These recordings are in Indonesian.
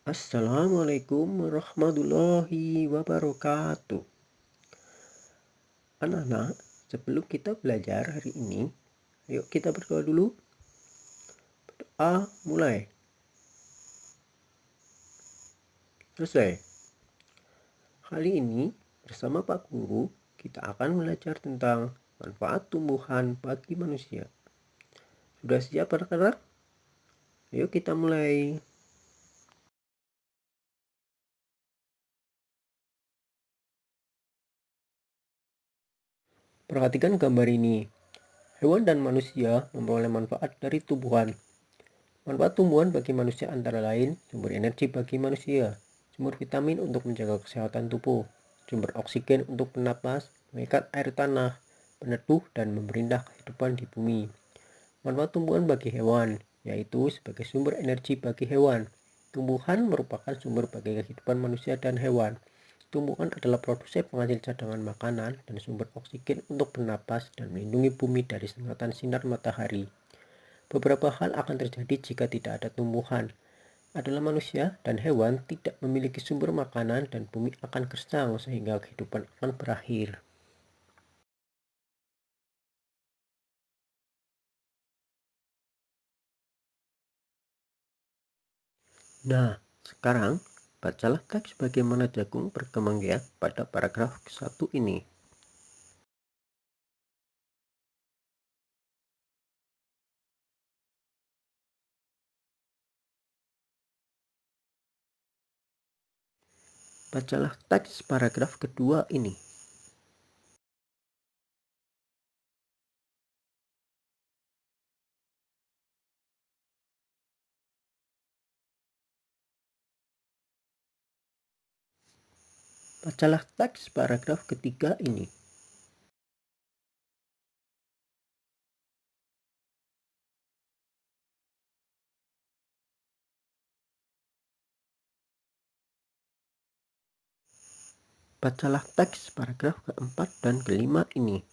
Assalamualaikum warahmatullahi wabarakatuh. Anak-anak, sebelum kita belajar hari ini, yuk kita berdoa dulu. Berdoa mulai. Selesai. Kali ini bersama Pak Guru, kita akan belajar tentang manfaat tumbuhan bagi manusia. Sudah siap anak-anak? Yuk kita mulai. Perhatikan gambar ini. Hewan dan manusia memperoleh manfaat dari tumbuhan. Manfaat tumbuhan bagi manusia antara lain sumber energi bagi manusia, sumber vitamin untuk menjaga kesehatan tubuh, sumber oksigen untuk bernapas, mengikat air tanah, peneduh dan memperindah kehidupan di bumi. Manfaat tumbuhan bagi hewan, yaitu sebagai sumber energi bagi hewan. Tumbuhan merupakan sumber bagi kehidupan manusia dan hewan. Tumbuhan adalah produsen penghasil cadangan makanan dan sumber oksigen untuk bernapas dan melindungi bumi dari sengatan sinar matahari. Beberapa hal akan terjadi jika tidak ada tumbuhan. Adalah manusia dan hewan tidak memiliki sumber makanan dan bumi akan gersang sehingga kehidupan akan berakhir. Nah, sekarang bacalah teks bagaimana jagung berkembang biak pada paragraf 1 ini. Bacalah teks paragraf kedua ini. Bacalah teks paragraf ketiga ini. Bacalah teks paragraf keempat dan kelima ini.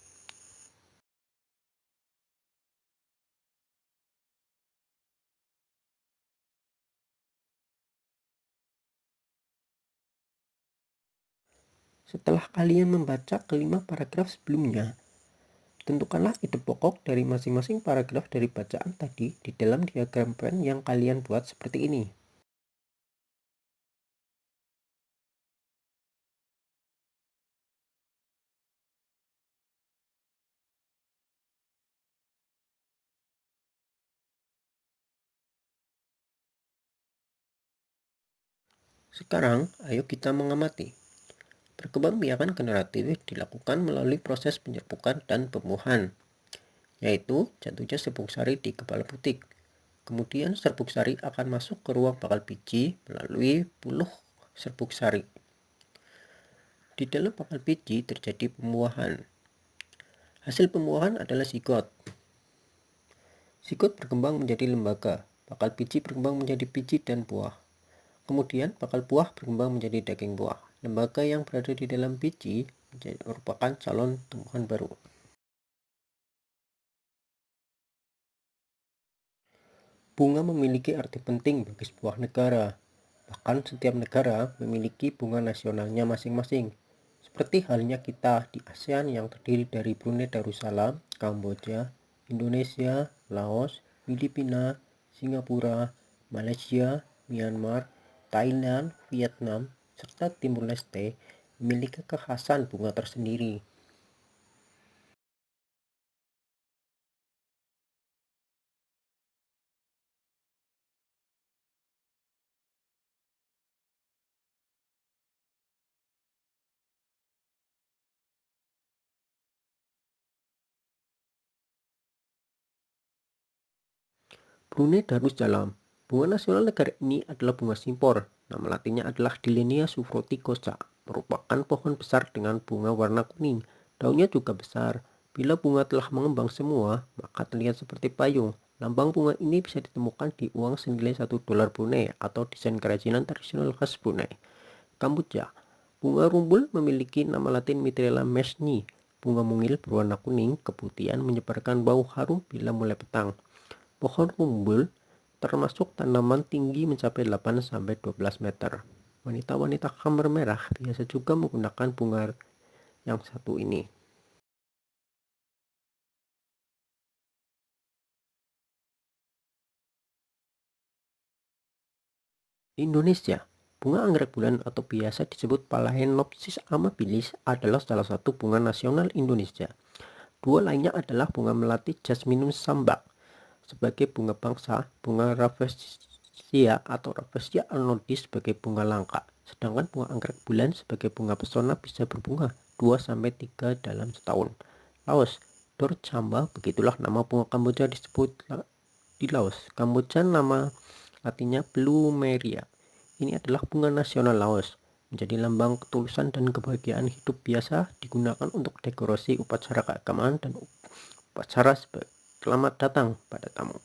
Setelah kalian membaca kelima paragraf sebelumnya, tentukanlah ide pokok dari masing-masing paragraf dari bacaan tadi di dalam diagram pen yang kalian buat seperti ini. Sekarang, ayo kita mengamati. Perkembangbiakan generatif dilakukan melalui proses penyerbukan dan pembuahan, yaitu jatuhnya serbuk sari di kepala butik. Kemudian serbuk sari akan masuk ke ruang bakal biji melalui puluh serbuk sari. Di dalam bakal biji terjadi pembuahan. Hasil pembuahan adalah zigot. Zigot berkembang menjadi lembaga. Bakal biji berkembang menjadi biji dan buah. Kemudian bakal buah berkembang menjadi daging buah. Lembaga yang berada di dalam biji merupakan calon tumbuhan baru. Bunga memiliki arti penting bagi sebuah negara. Bahkan setiap negara memiliki bunga nasionalnya masing-masing. Seperti halnya kita di ASEAN yang terdiri dari Brunei Darussalam, Kamboja, Indonesia, Laos, Filipina, Singapura, Malaysia, Myanmar, Thailand, Vietnam, serta Timur Leste memiliki kekhasan bunga tersendiri. Brunei Darussalam. Bunga nasional negara ini adalah bunga simpor. Nama latinnya adalah Dillenia sufroticosa. Merupakan pohon besar dengan bunga warna kuning. Daunnya juga besar. Bila bunga telah mengembang semua, maka terlihat seperti payung. Lambang bunga ini bisa ditemukan di uang senilai $1 Brunei atau desain kerajinan tradisional khas Brunei. Kamboja. Bunga rumbul memiliki nama latin Mitrella mesni. Bunga mungil berwarna kuning, keputihan menyebarkan bau harum bila mulai petang. Pohon rumbul termasuk tanaman tinggi mencapai 8-12 meter. Wanita-wanita kamar merah biasa juga menggunakan bunga yang satu ini. Indonesia, bunga anggrek bulan atau biasa disebut Phalaenopsis amabilis adalah salah satu bunga nasional Indonesia. Dua lainnya adalah bunga melati Jasminum sambac sebagai bunga bangsa, bunga Rafflesia atau Rafflesia arnoldis sebagai bunga langka. Sedangkan bunga anggrek bulan sebagai bunga pesona bisa berbunga 2-3 dalam setahun. Laos, Dorchamba, begitulah nama bunga Kamboja disebut di Laos. Kamboja nama latinnya Plumeria. Ini adalah bunga nasional Laos, menjadi lambang ketulusan dan kebahagiaan hidup, biasa digunakan untuk dekorasi upacara keagamaan dan upacara sebagai selamat datang pada tamu.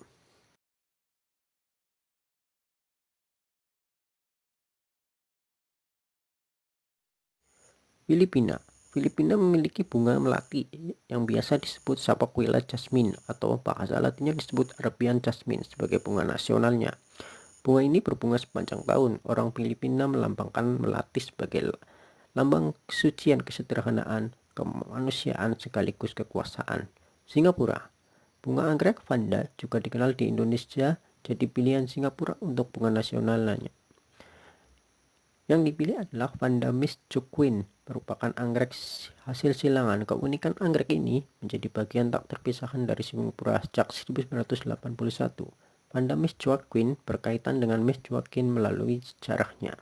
Filipina. Filipina memiliki bunga melati yang biasa disebut Sapakula jasmine atau bahasa latinnya disebut Arabian jasmine sebagai bunga nasionalnya. Bunga ini berbunga sepanjang tahun. Orang Filipina melambangkan melati sebagai lambang kesucian, kesederhanaan, kemanusiaan sekaligus kekuasaan. Singapura. Bunga anggrek vanda juga dikenal di Indonesia, jadi pilihan Singapura untuk bunga nasionalnya. Yang dipilih adalah Vanda Miss Joaquin, merupakan anggrek hasil silangan. Keunikan anggrek ini menjadi bagian tak terpisahkan dari Singapura sejak 1981. Vanda Miss Joaquin berkaitan dengan Miss Joaquin melalui sejarahnya.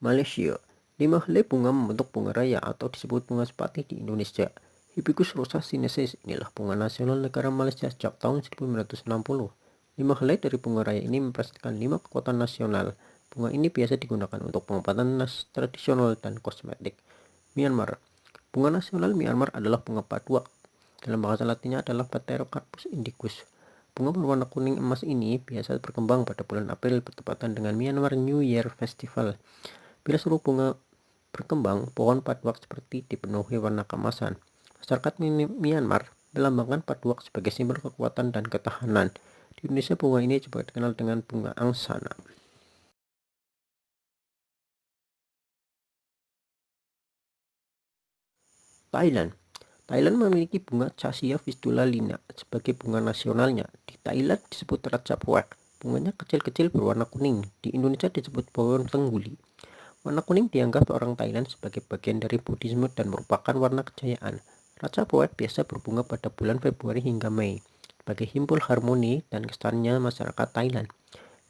Malaysia. 5 helai bunga membentuk bunga raya atau disebut bunga sepati di Indonesia. Hibiscus rosa sinensis inilah bunga nasional negara Malaysia sejak tahun 1960. 5 helai dari bunga raya ini mempresentasikan 5 kekuatan nasional. Bunga ini biasa digunakan untuk pengobatan tradisional dan kosmetik. Myanmar. Bunga nasional Myanmar adalah bunga paduak. Dalam bahasa latinnya adalah Pterocarpus indicus. Bunga berwarna kuning emas ini biasa berkembang pada bulan April bertepatan dengan Myanmar New Year Festival. Bila seluruh bunga berkembang, pohon paduak seperti dipenuhi warna keemasan. Masyarakat Myanmar melambangkan paduak sebagai simbol kekuatan dan ketahanan. Di Indonesia, bunga ini juga dikenal dengan bunga angsana. Thailand. Thailand memiliki bunga Cassia fistula lina sebagai bunga nasionalnya. Di Thailand disebut Raja Puak. Bunganya kecil-kecil berwarna kuning. Di Indonesia disebut pohon tengguli. Warna kuning dianggap orang Thailand sebagai bagian dari Buddhisme dan merupakan warna kejayaan. Raja Poet biasa berbunga pada bulan Februari hingga Mei sebagai simbol harmoni dan kesannya masyarakat Thailand.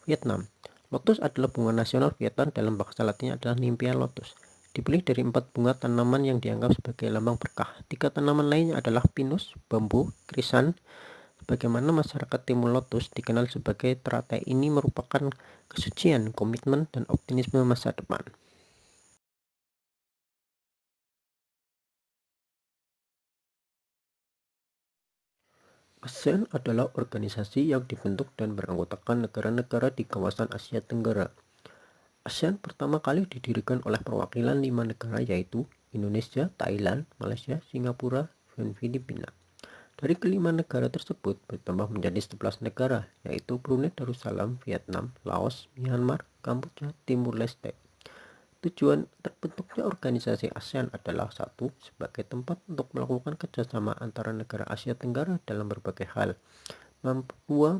Vietnam. Lotus adalah bunga nasional Vietnam, dalam bahasa latinnya adalah Nymphaea lotus. Dipilih dari 4 bunga tanaman yang dianggap sebagai lambang berkah. 3 tanaman lainnya adalah pinus, bambu, krisan. Sebagaimana masyarakat Timur Lotus dikenal sebagai teratai, ini merupakan kesucian, komitmen, dan optimisme masa depan. ASEAN adalah organisasi yang dibentuk dan beranggotakan negara-negara di kawasan Asia Tenggara. ASEAN pertama kali didirikan oleh perwakilan 5 negara, yaitu Indonesia, Thailand, Malaysia, Singapura, dan Filipina. Dari kelima negara tersebut bertambah menjadi 11 negara, yaitu Brunei Darussalam, Vietnam, Laos, Myanmar, Kamboja, Timur Leste. Tujuan terbentuknya organisasi ASEAN adalah: 1. Sebagai tempat untuk melakukan kerjasama antara negara Asia Tenggara dalam berbagai hal. 2.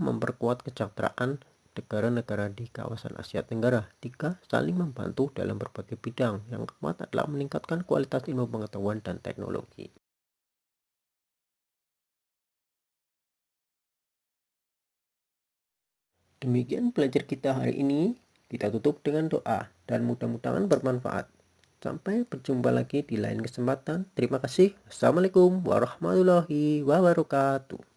Memperkuat kesejahteraan negara-negara di kawasan Asia Tenggara. 3. Saling membantu dalam berbagai bidang. Yang keempat adalah meningkatkan kualitas ilmu pengetahuan dan teknologi. Demikian belajar kita hari ini. Kita tutup dengan doa dan mudah-mudahan bermanfaat. Sampai berjumpa lagi di lain kesempatan. Terima kasih. Assalamualaikum warahmatullahi wabarakatuh.